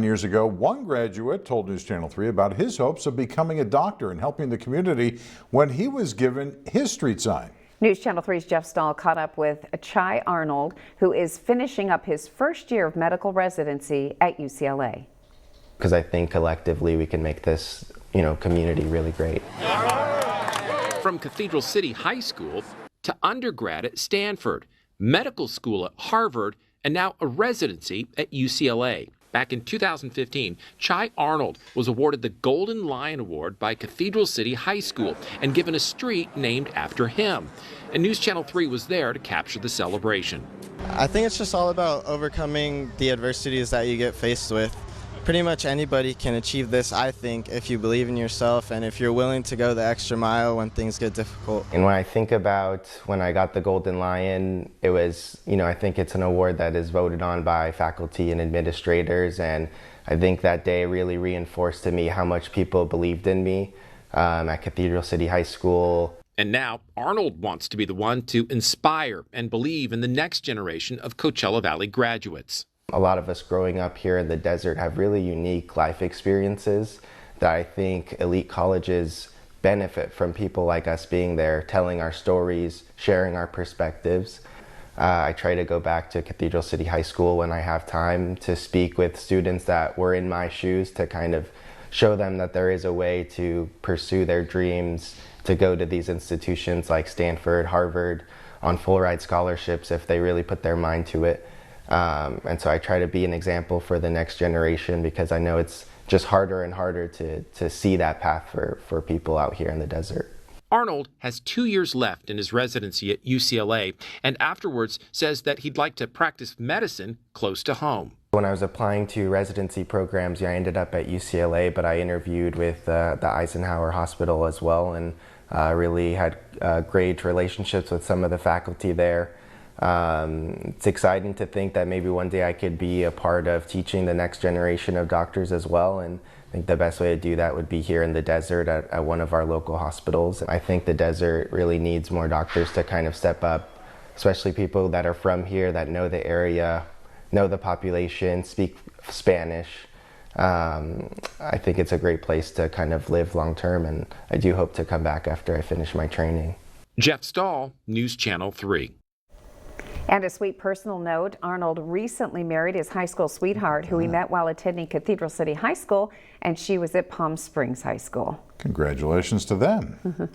Years ago, one graduate told News Channel 3 about his hopes of becoming a doctor and helping the community when he was given his street sign. News Channel 3's Jeff Stahl caught up with Chai Arnold, who is finishing up his first year of medical residency at UCLA. Because I think collectively we can make this, community really great. From Cathedral City High School to undergrad at Stanford, medical school at Harvard, and now a residency at UCLA. Back in 2015, Chai Arnold was awarded the Golden Lion Award by Cathedral City High School and given a street named after him. And News Channel 3 was there to capture the celebration. I think it's just all about overcoming the adversities that you get faced with. Pretty much anybody can achieve this, I think, if you believe in yourself and if you're willing to go the extra mile when things get difficult. And when I think about when I got the Golden Lion, it was, I think it's an award that is voted on by faculty and administrators, and I think that day really reinforced to me how much people believed in me at Cathedral City High School. And now Arnold wants to be the one to inspire and believe in the next generation of Coachella Valley graduates. A lot of us growing up here in the desert have really unique life experiences that I think elite colleges benefit from people like us being there, telling our stories, sharing our perspectives. I try to go back to Cathedral City High School when I have time to speak with students that were in my shoes to kind of show them that there is a way to pursue their dreams, to go to these institutions like Stanford, Harvard, on full ride scholarships if they really put their mind to it. And so I try to be an example for the next generation because I know it's just harder and harder to see that path for people out here in the desert. Arnold has 2 years left in his residency at UCLA and afterwards says that he'd like to practice medicine close to home. When I was applying to residency programs, I ended up at UCLA, but I interviewed with the Eisenhower Hospital as well and really had great relationships with some of the faculty there. It's exciting to think that maybe one day I could be a part of teaching the next generation of doctors as well, and I think the best way to do that would be here in the desert at one of our local hospitals. I think the desert really needs more doctors to kind of step up, especially people that are from here, that know the area, know the population, speak Spanish. I think it's a great place to kind of live long term, and I do hope to come back after I finish my training. Jeff Stahl, News Channel 3. And a sweet personal note, Arnold recently married his high school sweetheart who he met while attending Cathedral City High School, and she was at Palm Springs High School. Congratulations to them.